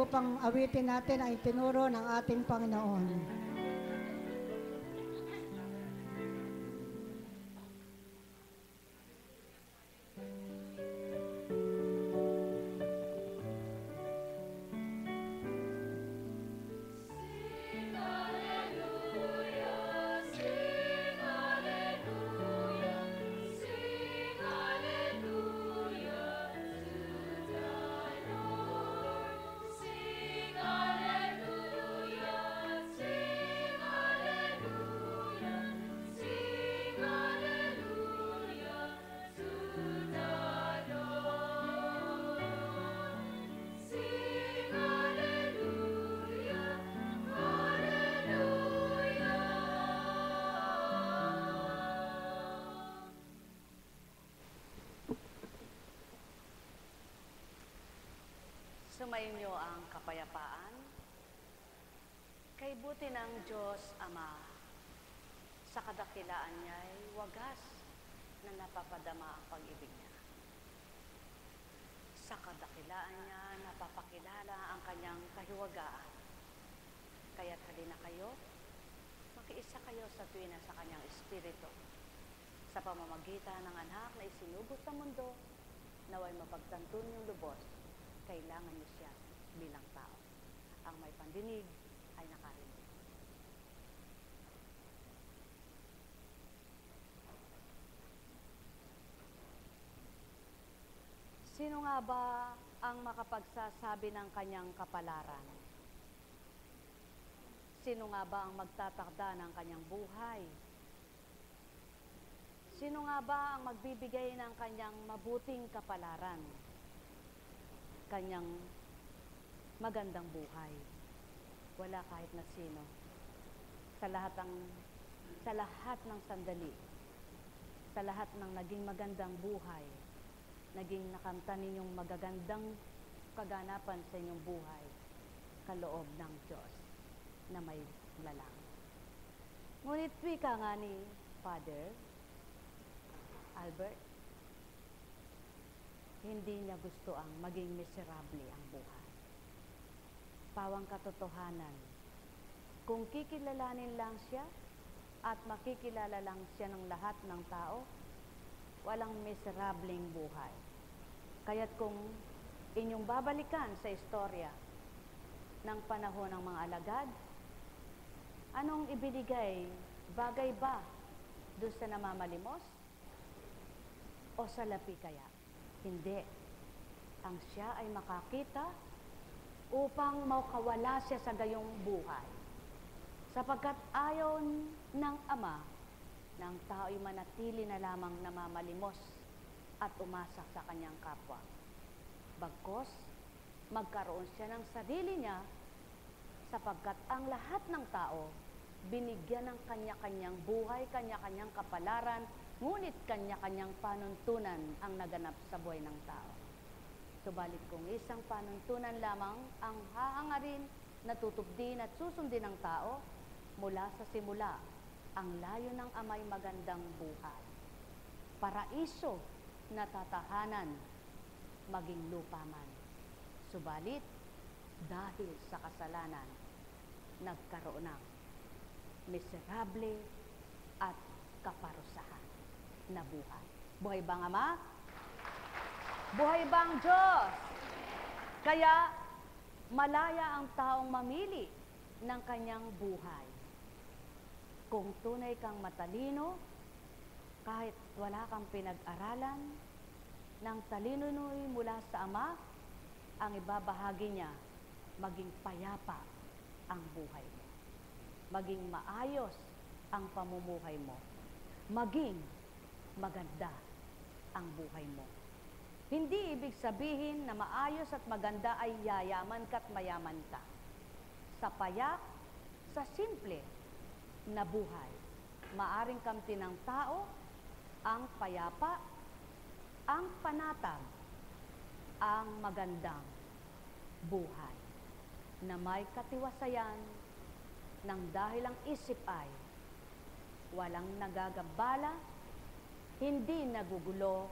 upang awitin natin ang itinuro ng ating Panginoon. Sumainyo ang kapayapaan. Kay buti ng Diyos Ama, sa kadakilaan niya'y wagas na napapadama ang pag-ibig niya. Sa kadakilaan niya, napapakilala ang kanyang kahiwagaan. Kaya't halina kayo, makiisa kayo sa tuwina sa kanyang espiritu. Sa pamamagitan ng anak na isinugod sa mundo, naway mapagtanto niyong lubos, kailangan niyo siya bilang tao. Ang may pandinig ay nakarinig. Sino nga ba ang makapagsasabi ng kanyang kapalaran? Sino nga ba ang magtatakda ng kanyang buhay? Sino nga ba ang magbibigay ng kanyang mabuting kapalaran? Kanyang magandang buhay. Wala kahit na sino. Sa lahat ng sandali, sa lahat ng naging magandang buhay, naging nakamta ninyong magagandang kaganapan sa inyong buhay, kaloob ng Diyos na may lalang. Ngunit wika nga ni Father Albert, hindi niya gusto ang maging miserable ang buhay. Pawang katotohanan, kung kikilalanin lang siya at makikilala lang siya ng lahat ng tao, walang miserableng buhay. Kaya't kung inyong babalikan sa istorya ng panahon ng mga alagad, anong ibinigay? Bagay ba doon sa namamalimos? O sa lapi kaya? Hindi. Ang siya ay makakita upang makawala siya sa gayong buhay. Sapagkat ayaw ng Ama ng tao'y manatili na lamang namamalimos at umasa sa kanyang kapwa. Bagkos, magkaroon siya ng sarili niya sapagkat ang lahat ng tao binigyan ng kanya-kanyang buhay, kanya-kanyang kapalaran, ngunit kanya-kanyang panuntunan ang naganap sa buhay ng tao. Subalit kung isang panuntunan lamang ang hahangarin, natutupdin at susundin ng tao, mula sa simula, ang layo ng Ama'y magandang buhay. Paraiso na tatahanan, maging lupa man. Subalit, dahil sa kasalanan, nagkaroon ng miserable at kaparusahan na buhay. Buhay bang Ama? Buhay bang Diyos? Kaya malaya ang taong mamili ng kanyang buhay. Kung tunay kang matalino, kahit wala kang pinag-aralan, ng talino no'y mula sa Ama, ang ibabahagi niya, maging payapa ang buhay mo. Maging maayos ang pamumuhay mo. Maging maganda ang buhay mo. Hindi ibig sabihin na maayos at maganda ay yayaman ka't mayaman ka. Sa payak, sa simple na buhay, maaring kamti ng tao ang payapa, ang panatag, ang magandang buhay na may katiwasayan ng dahil ang isip ay walang nagagambala, hindi nagugulo,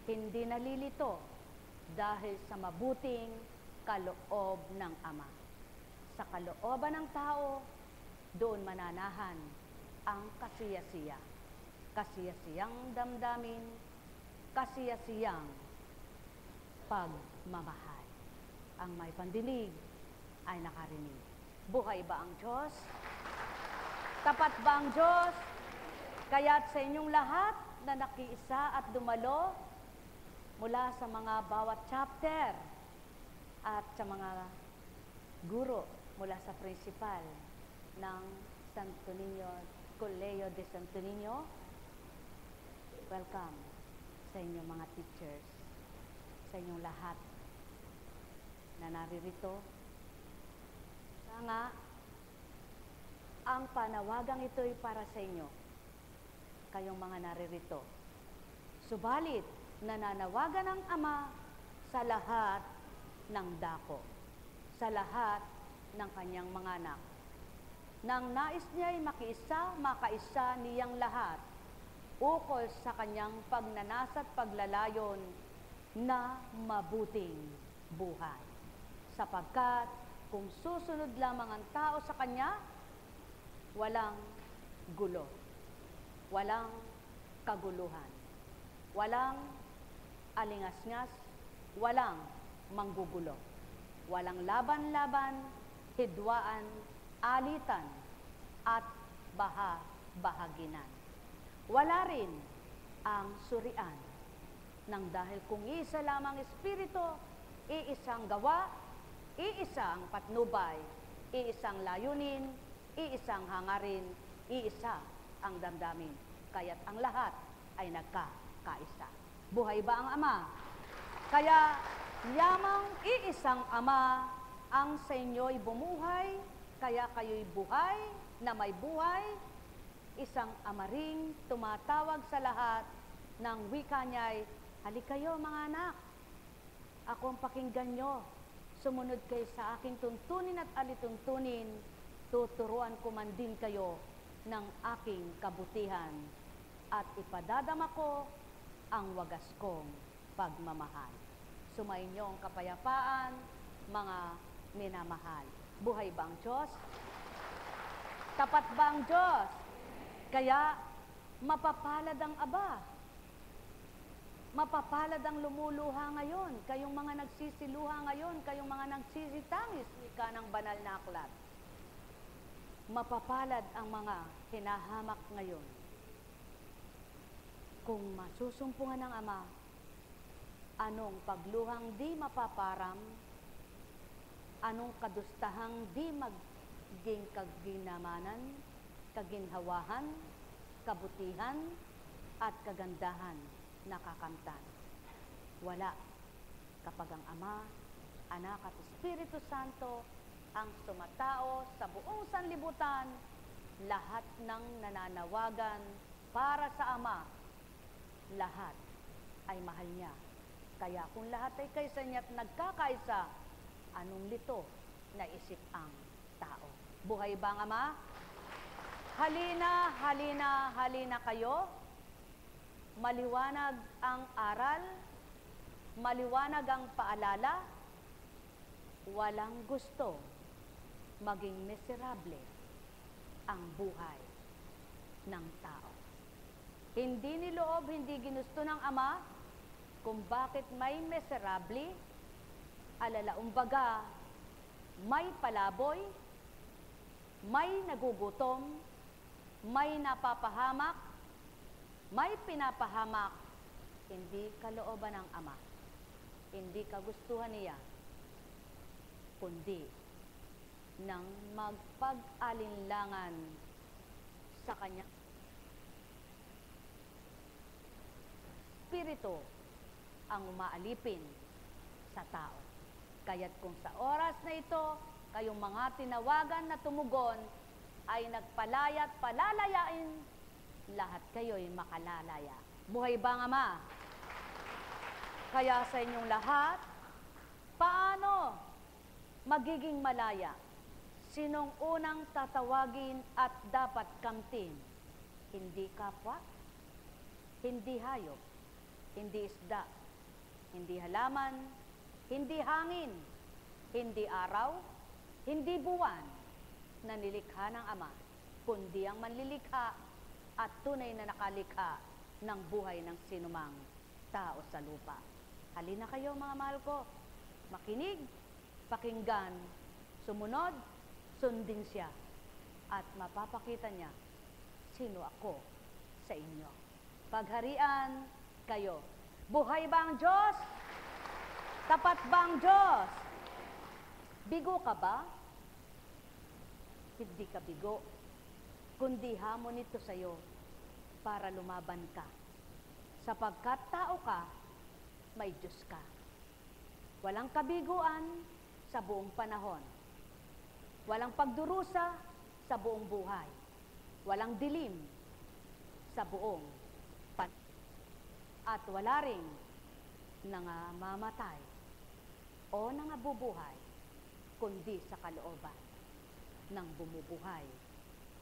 hindi nalilito dahil sa mabuting kaloob ng Ama. Sa kalooban ng tao, doon mananahan ang kasiyasiya. Kasiyasiyang damdamin, kasiyasiyang pagmamahal. Ang may pandinig ay nakarinig. Buhay ba ang Diyos? Tapat ba ang Diyos? Kaya't sa inyong lahat na nakiisa at dumalo mula sa mga bawat chapter at sa mga guro mula sa principal ng Santo Niño, Colegio de Santo Niño, welcome sa inyong mga teachers, sa inyong lahat na naririto. Nga, ang panawagang ito'y para sa inyo, kayong mga naririto. Subalit, nananawagan ng Ama sa lahat ng dako, sa lahat ng kanyang mga anak. Nang nais niya'y makaisa niyang lahat, ukol sa kanyang pagnanasa at paglalayon na mabuting buhay. Sapagkat kung susunod lamang ang tao sa kanya, walang gulo, walang kaguluhan, walang alingas-ngas, walang manggugulo, walang laban-laban, hidwaan, alitan, at bahaginan. Wala rin ang surian, nang dahil kung isa lamang Espiritu, iisang gawa, iisang patnubay, iisang layunin, iisang hangarin, iisa ang damdamin. Kaya't ang lahat ay nagkakaisa. Buhay ba ang Ama? Kaya yamang iisang Ama ang sa inyo'y bumuhay, kaya kayo'y buhay na may buhay. Isang Ama ring tumatawag sa lahat ng wika niya'y, halikayo mga anak, ako ang pakinggan nyo. Sumunod kayo sa aking tuntunin at alituntunin, tuturuan ko man din kayo ng aking kabutihan at ipadadama ko ang wagas kong pagmamahal. Sumainyo ang kapayapaan, mga minamahal. Buhay ba ang Diyos? Tapat ba ang Diyos? Kaya mapapalad ang Aba. Mapapalad ang lumuluha ngayon, kayong mga nagsisiluha ngayon, kayong mga nagsisitangis, ika ng banal na aklat. Mapapalad ang mga hinahamak ngayon. Kung masusumpungan ng Ama, anong pagluhang di mapaparam, anong kadustahang di maging kaginamanan, kaginhawahan, kabutihan, at kagandahan nakakamtan. Wala kapag ang Ama, Anak at Espiritu Santo ang sumatao sa buong sanlibutan, lahat ng nananawagan para sa Ama, lahat ay mahal niya. Kaya kung lahat ay kaisa niya at nagkakaisa, anong lito na isip ang tao? Buhay ba ang Ama? Halina, halina, halina kayo. Maliwanag ang aral, maliwanag ang paalala, walang gusto maging miserable ang buhay ng tao. Hindi niloob, hindi ginusto ng Ama kung bakit may miserable, alalaumbaga, may palaboy, may nagugutom, may napapahamak, may pinapahamak, hindi kalooban ng Ama, hindi kagustuhan niya, kundi ng magpag-alinlangan sa kanya. Espiritu ang umaalipin sa tao. Kaya't kung sa oras na ito, kayong mga tinawagan na tumugon ay nagpalaya at palalayain, lahat kayo'y makalalaya. Buhay ba ang Ama? Kaya sa inyong lahat, paano magiging malaya? Sinong unang tatawagin at dapat kamtin? Hindi kapwa, hindi hayop, hindi isda, hindi halaman, hindi hangin, hindi araw, hindi buwan na nilikha ng Ama, kundi ang manlilikha at tunay na nakalikha ng buhay ng sinumang tao sa lupa. Halina kayo mga mahal ko, makinig, pakinggan, sumunod, sundin siya, at mapapakita niya sino ako sa inyo. Pagharian kayo. Buhay ba ang Diyos? Tapat ba ang Diyos? Bigo ka ba? Hindi ka bigo, kundi hamon ito sa iyo para lumaban ka. Sapagkat tao ka, may Diyos ka. Walang kabiguan sa buong panahon. Walang pagdurusa sa buong buhay. Walang dilim sa buong panahon. At wala ring nangangamatay o nangabubuhay, kundi sa kalooban ng bumubuhay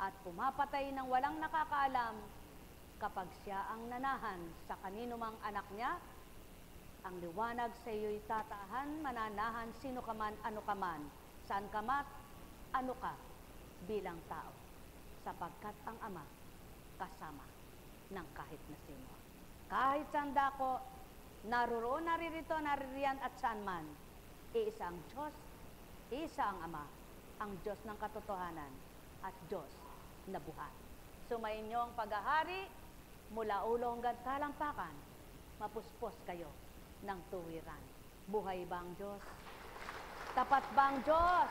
at pumapatay ng walang nakakaalam kapag siya ang nanahan sa kanino mang anak niya. Ang liwanag sa iyo'y tatahan, mananahan sino ka man, ano ka man, saan ka mat, ano ka bilang tao, sapagkat ang Ama kasama ng kahit na sino. Kahit saan dako, naroroon, naririto, naririyan at saan man, iisa ang Diyos, isa ang Ama, ang Diyos ng katotohanan at Diyos na buhay. Sumainyo ang paghahari mula ulo hanggang talampakan, mapuspos kayo ng tuwiran. Buhay ba ang Diyos? Tapat ba ang Diyos?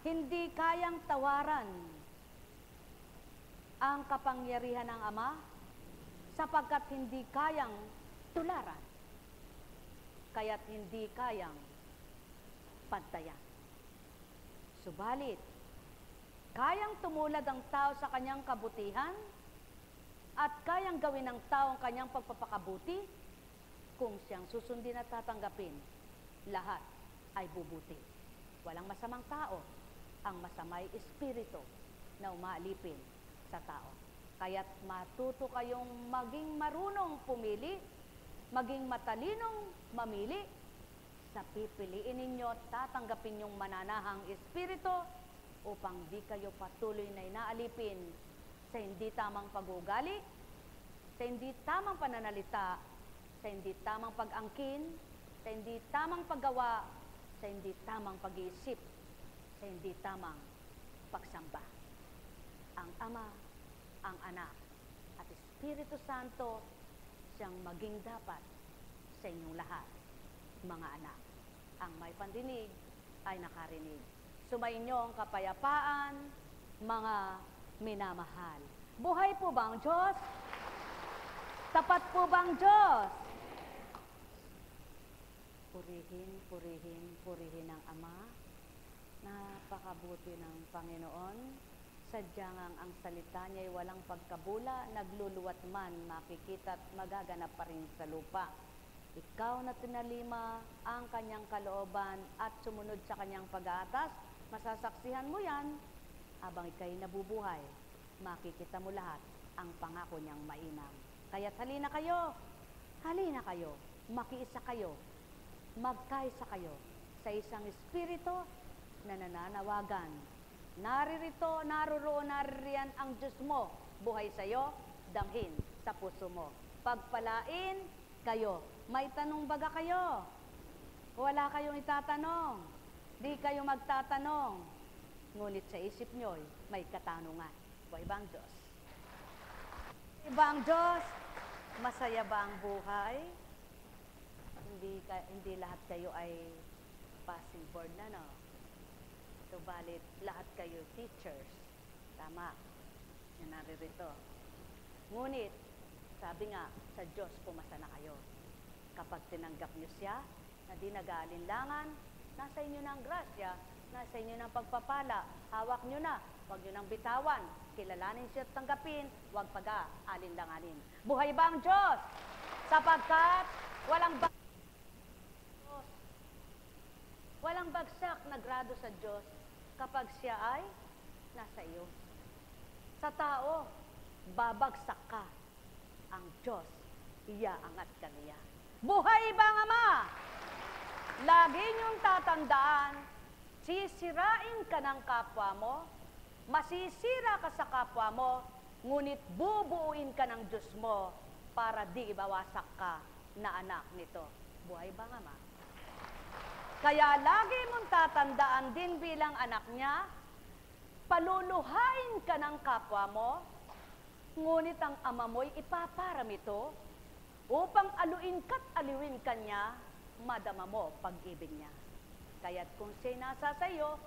Hindi kayang tawaran ang kapangyarihan ng Ama sapagkat hindi kayang tularan, kaya't hindi kayang pantayan. Subalit, kayang tumulad ang tao sa kanyang kabutihan at kayang gawin ng tao ang kanyang pagpapakabuti kung siyang susundin at tatanggapin. Lahat ay bubuti. Walang masamang tao, ang masamay espiritu na umaalipin sa tao. Kaya't matuto kayong maging marunong pumili, maging matalinong mamili, sa pipiliin ninyo at tatanggapin yung mananahang espiritu upang di kayo patuloy na inaalipin sa hindi tamang pag-uugali, sa hindi tamang pananalita, sa hindi tamang pag-angkin, sa hindi tamang paggawa, sa hindi tamang pag-iisip, sa hindi tamang pagsamba. Ang Ama, ang Anak, at Espiritu Santo siyang maging dapat sa inyong lahat, mga anak. Ang may pandinig ay nakarinig. Sumainyo ang kapayapaan, mga minamahal. Buhay po ba ang Diyos? Tapat po ba ang Diyos? Purihin, purihin, purihin ang Ama. Napakabuti ng Panginoon. Sadyang ang salita niya ay walang pagkabula, nagluluwat man, makikita at magaganap pa rin sa lupa. Ikaw na tinalima ang kanyang kalooban at sumunod sa kanyang pag-aatas, masasaksihan mo yan habang ikaw'y nabubuhay. Makikita mo lahat ang pangako niyang mainam. Kaya't halina kayo, makiisa kayo, magkaisa kayo sa isang espiritu na nananawagan. Naririto, naroroon, naririyan ang Diyos mo. Buhay sa iyo, damhin sa puso mo. Pagpalain kayo. May tanong baga kayo? Wala kayong itatanong. Di kayo magtatanong. Ngunit sa isip nyo'y may katanungan. Buhay ba ang Diyos? Buhay ba ang Diyos? Masaya ba ang buhay? Hindi lahat kayo ay passing board na, no? Subalit, lahat kayo teachers. Tama. Yan naririto. Ngunit, sabi nga, sa Diyos pumasa na kayo. Kapag tinanggap niyo siya, na di nag-aalinlangan, nasa inyo na ang grasya, nasa inyo na ang pagpapala, hawak niyo na, huwag niyo nang bitawan, kilalanin siya at tanggapin, huwag pag-aalinlanganin. Buhay ba ang Diyos? Sapagkat walang bagsak na grado sa Diyos kapag siya ay nasa iyo. Sa tao, babagsak ka. Ang Diyos, iaangat ka niya. Buhay ba ang Ama? Lagi niyong tatandaan, sisirain ka ng kapwa mo, masisira ka sa kapwa mo, ngunit bubuuin ka ng Diyos mo para di ibawasak ka na anak nito. Buhay ba nga, ma? Kaya lagi mong tatandaan din bilang anak niya, paluluhain ka ng kapwa mo, ngunit ang ama mo'y ipaparam ito upang aluin ka't aliwin ka niya, madama mo pag-ibig niya. Kaya't kung siya'y nasa sa'yo,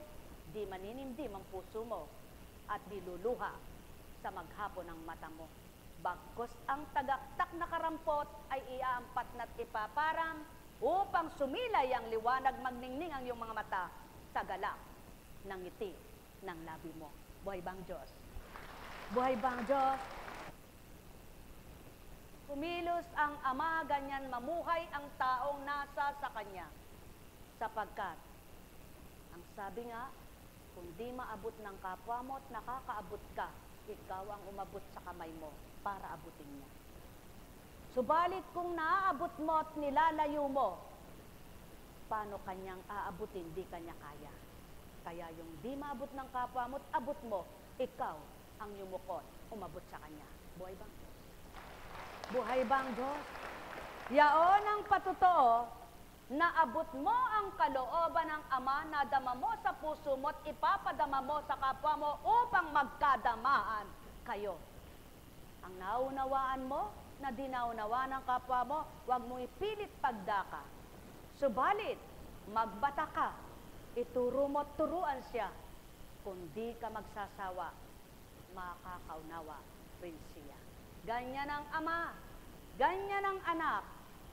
di maninimdim ang puso mo at diluluha sa maghapon ng mata mo. Bagkus ang tagaktak na karampot ay iaampat na't ipaparam upang sumilay ang liwanag, magningning ang iyong mga mata sa galak ng ngiti ng labi mo. Buhay bang Diyos? Buhay bang Diyos? Kumilos ang Ama, ganyan mamuhay ang taong nasa sa Kanya. Sapagkat, ang sabi nga, kung di maabot ng kapwa mo at nakakaabot ka, ikaw ang umabot sa kamay mo para abutin niya. Subalit kung naaabot mo at nilalayo mo, paano kanyang aabutin, di kanya kaya. Kaya yung di maabot ng kapwa mo at abot mo, ikaw ang yumukot, umabot sa kanya. Buhay bang Diyos? Buhay bang Diyos? Yaon ang patotoo, naabot mo ang kalooban ng Ama, nadama mo sa puso mo at ipapadama mo sa kapwa mo upang magkadamaan kayo. Ang naunawaan mo, na dinaunawa ng kapwa mo, huwag mong ipilit pagdaka. Subalit, magbata ka, ituro mo, turuan siya. Kung di ka magsasawa, makakaunawa rin siya. Ganyan ang Ama, ganyan ang Anak,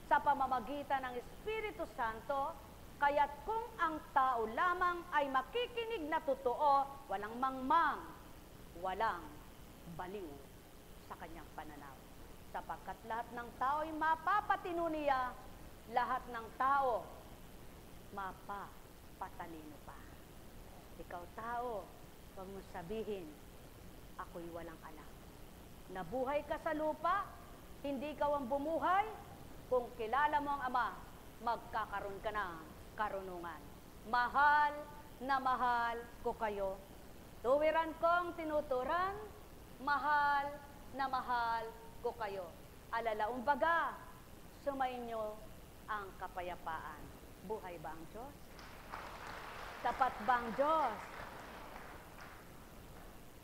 sa pamamagitan ng Espiritu Santo, kaya't kung ang tao lamang ay makikinig na totoo, walang mangmang, walang baliw sa kanyang pananaw. Sapagkat lahat ng tao ay mapapatino niya, lahat ng tao mapapatalino pa. Ikaw tao, huwag mo sabihin, ako'y walang anak. Nabuhay ka sa lupa, hindi ikaw ang bumuhay. Kung kilala mo ang Ama, magkakaroon ka ng karunungan. Mahal na mahal ko kayo. Tuwiran kong tinuturan, mahal na mahal ko kayo. Alalaong baga, sumainyo ang kapayapaan. Buhay ba ang Diyos? Tapat ba ang Diyos?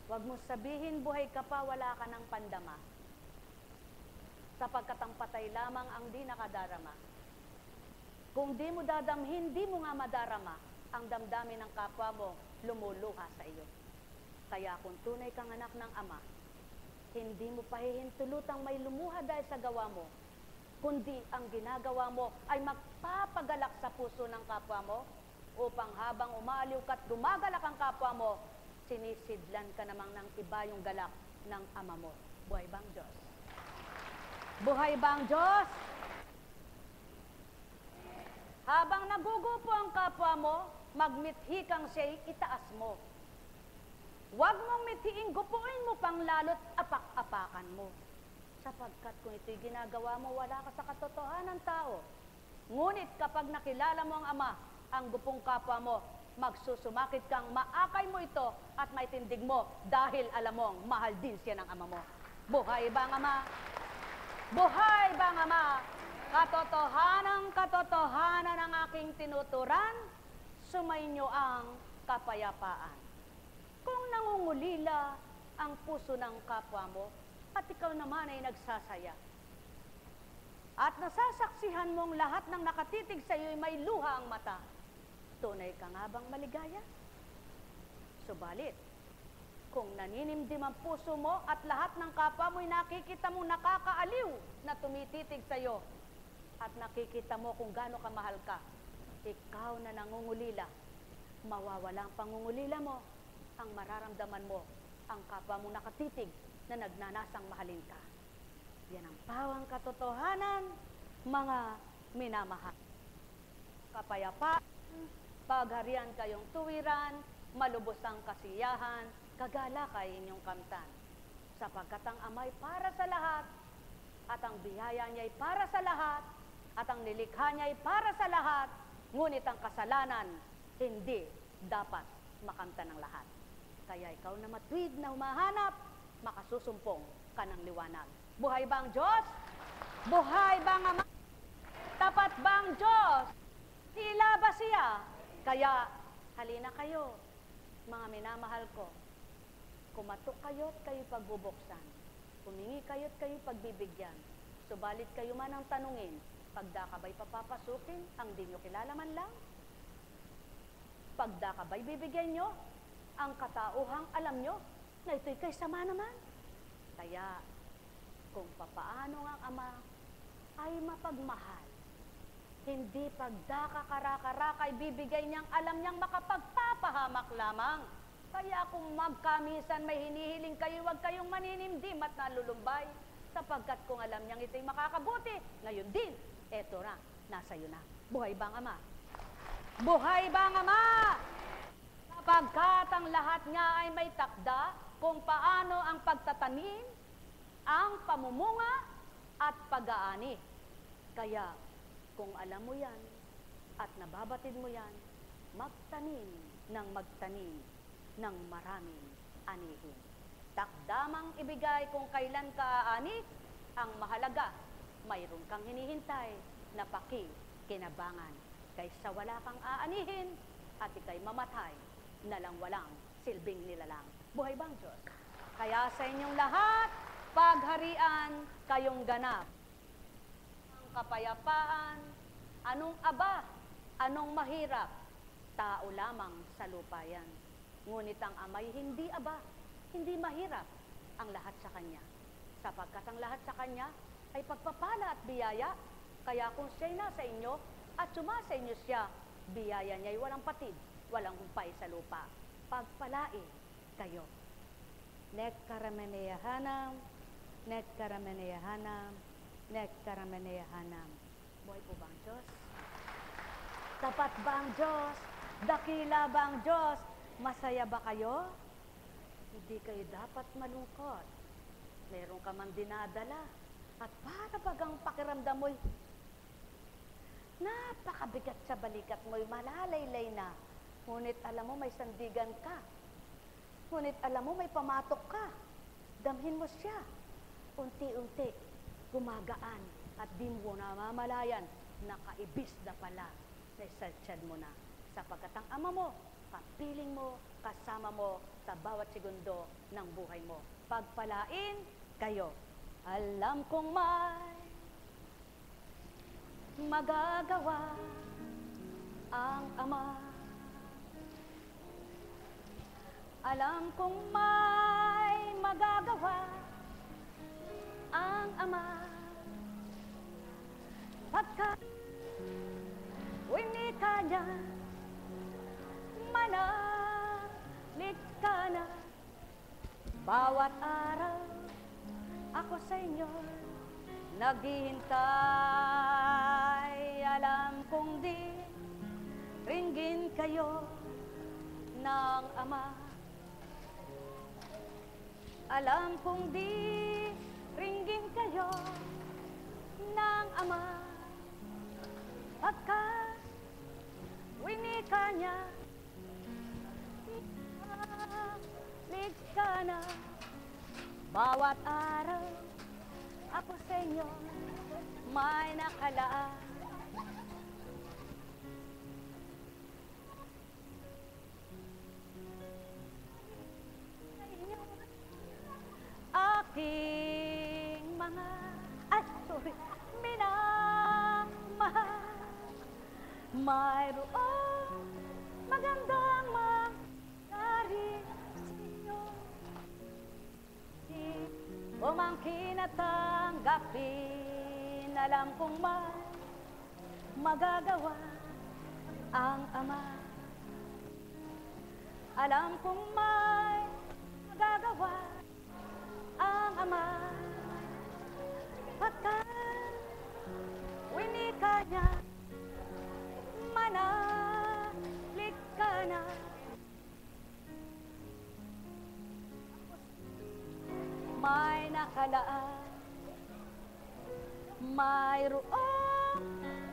Huwag mo sabihin, buhay ka pa, wala ka ng pandama. Sapagkat ang patay lamang ang di nakadarama. Kung di mo dadamhin, di mo nga madarama ang damdamin ng kapwa mo, lumuluha sa iyo. Kaya kung tunay kang anak ng Ama, hindi mo pahihintulutang may lumuha dahil sa gawa mo, kundi ang ginagawa mo ay magpapagalak sa puso ng kapwa mo, upang habang umaliw ka't gumagalak ang kapwa mo, sinisidlan ka namang ng iba yung galak ng Ama mo. Buhay bang Diyos? Buhay bang Diyos? Habang nagugupo ang kapwa mo, magmithi kang siya'y itaas mo. Huwag mong mithiing gupuin mo pang lalo't apak-apakan mo. Sapagkat kung ito'y ginagawa mo, wala ka sa katotohanan tao. Ngunit kapag nakilala mo ang Ama, ang gupong kapwa mo, magsusumakit kang maakay mo ito at maitindig mo dahil alam mong mahal din siya ng Ama mo. Buhay ba ang Ama? Buhay ba ang Ama? Katotohanan ang aking tinuturan, sumainyo ang kapayapaan. Kung nangungulila ang puso ng kapwa mo, at ikaw naman ay nagsasaya, at nasasaksihan mong lahat ng nakatitig sa iyo ay may luha ang mata, tunay ka nga bang maligaya? Subalit, kung naninimdim ang puso mo at lahat ng kapwa mo'y nakikita mong nakakaaliw na tumititig sa iyo, at nakikita mo kung gaano kamahal ka, ikaw na nangungulila, mawawala ang pangungulila mo, ang mararamdaman mo, ang kapwa mong nakatitig na nagnanasang mahalin ka. Yan ang pawang katotohanan, mga minamahal. Kapayapaan, pagharian kayong tuwiran, malubos ang kasiyahan, kagalakay inyong kamtan. Sapagkat ang Ama'y para sa lahat, at ang biyaya niya'y para sa lahat, at ang nilikha niya'y para sa lahat, Ngunit ang kasalanan, hindi dapat makamtan ng lahat. Kaya ikaw na matuwid na humahanap, makasusumpong ka ng liwanag. Buhay ba ang Diyos? Buhay ba ang Ama? Tapat ba ang Diyos? Tila ba siya? Kaya, halina kayo, mga minamahal ko. Kumatok kayo't kayo pagbubuksan. Humingi kayo't kayo pagbibigyan. Subalit kayo man ang tanungin, pagda ka ba'y papapasukin, ang di nyo kilala man lang? Pagda ka ba'y bibigyan nyo, ang katauhang alam nyo, na ito'y kay sama naman? Kaya, kung papaano ang Ama ay mapagmahal, hindi pagda ka kara-kara bibigay niyang alam niyang makapagpapahamak lamang. Kaya kung magkamisan may hinihiling kayo, huwag kayong maninimdim at nalulumbay. Sapagkat kung alam niyang ito'y makakabuti, ngayon din, eto na, nasa iyo na. Buhay ba ang Ama? Buhay ba ang Ama? Sapagkat ang lahat nga ay may takda kung paano ang pagtatanim, ang pamumunga at pag-aani. Kaya, kung alam mo yan at nababatid mo yan, magtanim ng maraming anihin. Takdamang ibigay kung kailan ka aani, ang mahalaga, mayroon kang hinihintay na pakikinabangan. Kaysa wala kang aanihin at ikay mamatay na lang walang silbing nilalang. Buhay bang Diyos? Kaya sa inyong lahat, pagharian kayong ganap. Ang kapayapaan, anong aba, anong mahirap, tao lamang sa lupa yan. Ngunit ang Ama'y hindi aba, hindi mahirap ang lahat sa Kanya. Sapagkat ang lahat sa Kanya ay pagpapala at biyaya. Kaya kung siya'y nasa inyo at sumasa inyo siya, biyaya niya'y walang patid, walang humpay sa lupa. Pagpalain kayo. Nek karameneyahanam, nek karameneyahanam, nek karameneyahanam. Buhay po ba ang Diyos? Tapat ba ang Diyos? Dakila ba ang Diyos? Masaya ba kayo? Hindi kayo dapat malungkot. Meron ka man dinadala. At para bagang pakiramdam mo'y napakabigat sa balikat mo'y malalaylay na. Ngunit alam mo may sandigan ka. Ngunit alam mo may pamatok ka. Damhin mo siya. Unti-unti, gumagaan at di mo namamalayan, nakaibis na pala na isalsyad mo na. Sapagkat ang Ama mo, kapiling mo, kasama mo sa bawat segundo ng buhay mo. Pagpalain kayo. Alam kong may magagawa ang Ama. Alam kong may magagawa ang Ama. Pagkat winika niya, manalig ka na. Bawat araw ako sa inyo naghihintay. Alam kong di ringgin kayo ng Ama. Alam kong di ringgin kayo ng Ama. Pagkat winika niya, nalig ka na. Bawat araw ako sa inyo may nakalaan. Aking mga minamahal, mayroong magandang mangyari sa inyo. Umangkin at tanggapin, alam kong may magagawa ang Ama. Alam kong may magagawa ang Ama. Pagkat winika niya, manalig ka na. May nakalaan, mayroong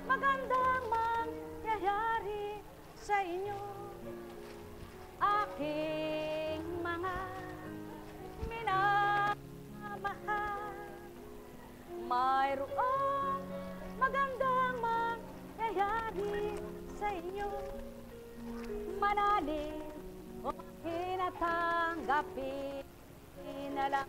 magandang mangyayari sa inyo, aking mga minamahal. Mayroong magandang mangyayari sa inyo. Manalig o hinatanggapin na lang.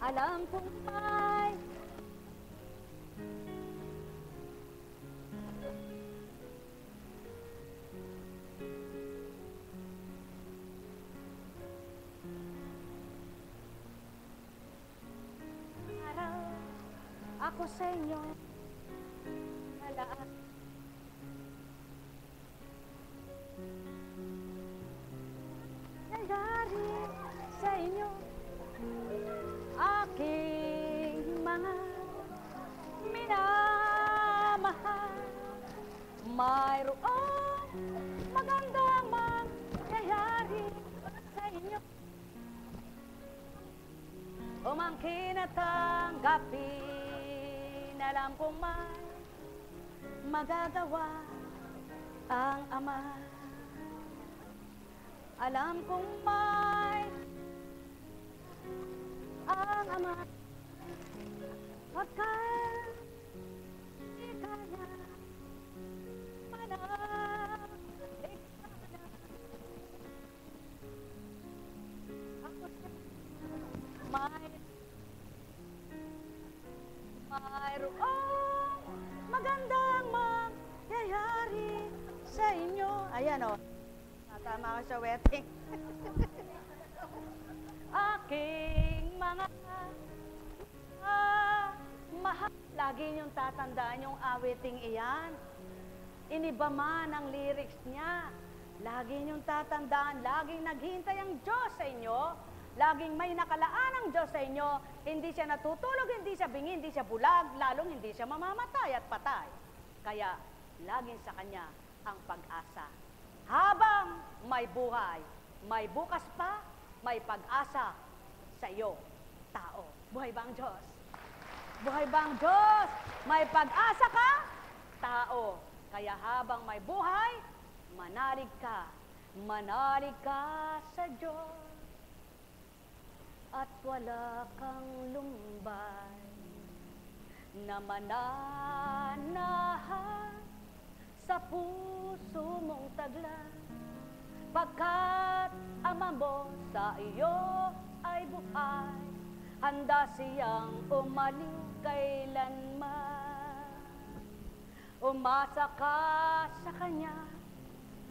Alam kong may araw ako sa inyo na lahat. Nangyari sa inyo, aking mga minamahal. Mayroong magandang mangyayari sa inyo. Umangkin at tanggapin, alam kong may magagawa ang Ama. Alam kong may ang Ama, pagkat di kaya manalig sana. Ako mayroong magandang mangyayari sa inyo. Ayan o, natama ka sa wedding. Aking mga mahal. Lagi niyong tatandaan yung awiting iyan. Iniba man ang lyrics niya. Lagi niyong tatandaan, laging naghihintay ang Diyos sa inyo. Laging may nakalaan ang Diyos sa inyo. Hindi siya natutulog, hindi siya bingi, hindi siya bulag, lalong hindi siya mamamatay at patay. Kaya, laging sa Kanya ang pag-asa. Habang may buhay, may bukas pa, may pag-asa sa iyo, tao. Buhay ba ang Diyos? Buhay ba ang Diyos? May pag-asa ka, tao. Kaya habang may buhay, manalig ka sa Diyos. At wala kang lumbay na mananahan sa puso mong taglan. Pagkat Ama mo sa iyo ay buhay, handa siyang umaliw kailanman. Umasa ka sa Kanya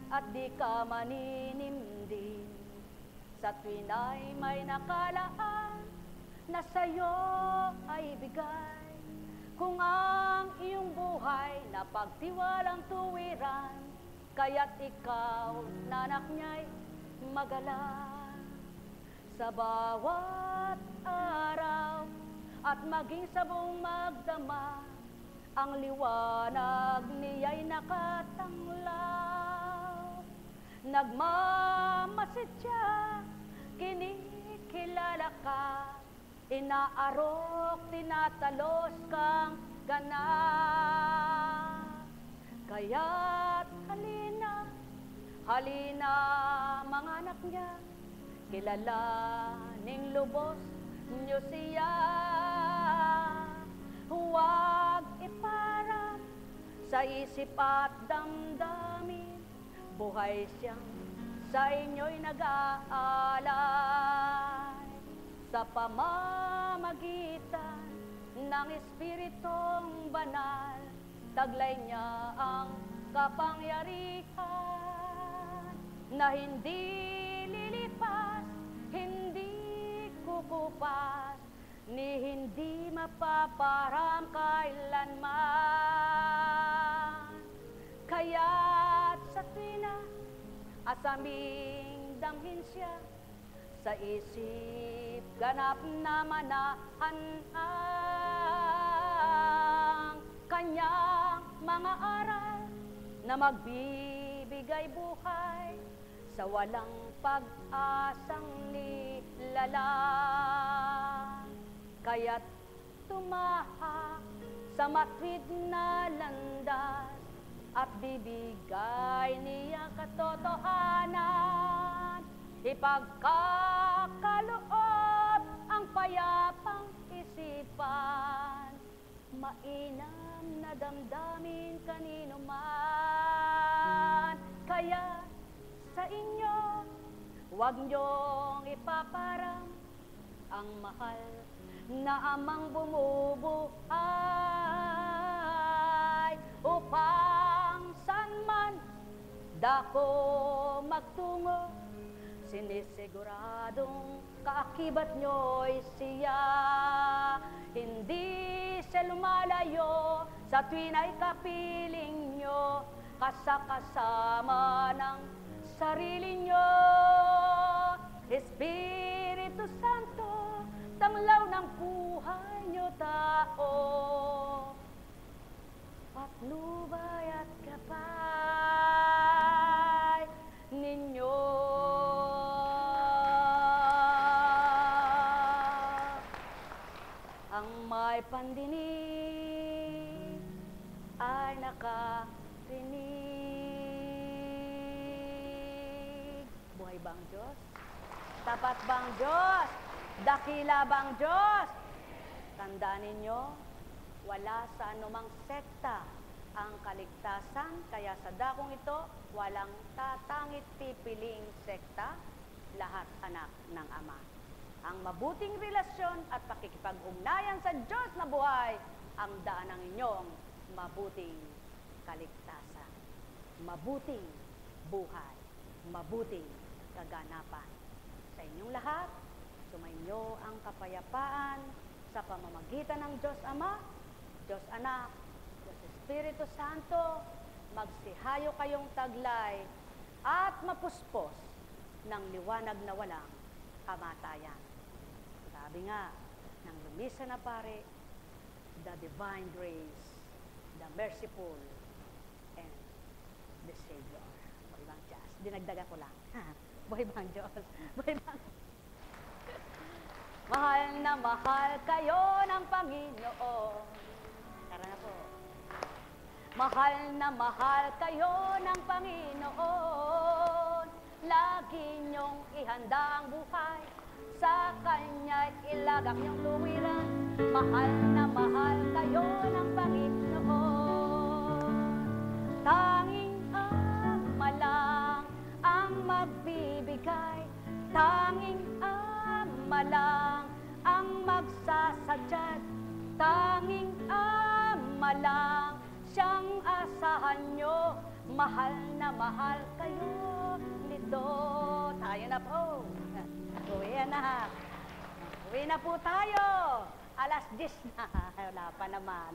at di ka maninimdim. Sa tuwin ay may nakalaan na sa iyo ay bigay. Kung ang iyong buhay na pagtiwalang tuwiran, kaya't ikaw, nanak niya'y magalang sa bawat araw at maging sa buong magdama, ang liwanag niya'y nakatanglaw. Nagmamasid siya, kinikilala ka, inaarok, tinatalos kang ganap. Kaya't halina mga anak niya, kilalaning lubos niyo siya. Huwag iparang sa isip at damdamin, buhay siyang sa inyo'y nag-aalay. Sa pamamagitan ng Espiritong Banal, taglay niya ang kapangyarihan na hindi lilipas, hindi kukupas, ni hindi mapaparam kailanman. Kaya't sa tuwina, asaming damhin siya, sa isip ganap na manahan ang kanyang mga aral na magbibigay buhay sa walang pag-asang nilalang. Kaya't tumahak sa matwid na landas at bibigay niya katotohanan. Ipagkakaloob ang payapang isipan, mainam na damdamin kanino man. Kaya sa inyo, huwag niyong ipaparang ang mahal na amang bumubuhay upang saan man dako magtungo, sinisiguradong kaakibat nyo'y siya. Hindi siya lumalayo sa tuwin ay kapiling nyo, kasakasama ng sarili nyo. Espiritu Santo, tanglaw ng buhay nyo tao, patnubay at gabay ninyo. Ang may pandinig ay nakarinig. Buhay bang Diyos? Tapat bang Diyos? Dakila bang Diyos? Tandaan ninyo, wala sa anumang sekta ang kaligtasan, kaya sa dakong ito, walang tatangit pipiling sekta, lahat anak ng Ama. Ang mabuting relasyon at pakikipag-ugnayan sa Diyos na buhay ang daan ng inyong mabuting kaligtasan. Mabuting buhay, mabuting kaganapan. Sa inyong lahat, sumainyo ang kapayapaan sa pamamagitan ng Diyos Ama, Diyos Anak, Diyos Espiritu Santo, magsihayo kayong taglay at mapuspos ng liwanag na walang kamatayan. Sabi nga ng lumisa na pare, the divine grace, the merciful, and the Savior. Buhay bang Diyos? Dinagdagan ko lang. Buhay bang Diyos? Buhay bang mahal na mahal kayo ng Panginoon. Tara na po. Mahal na mahal kayo ng Panginoon. Lagi niyong ihanda ang buhay, sa Kanya'y ilagak niyong tuwiran. Mahal na mahal kayo ng Panginoon. Tanging Ama lang ang magbibigay, tanging Ama lang ang magsasadyat, tanging Ama lang siyang asahan nyo. Mahal na mahal kayo nito. Tayo na po. Uwi na. Uwi na po tayo. 10:00 na. Wala pa naman.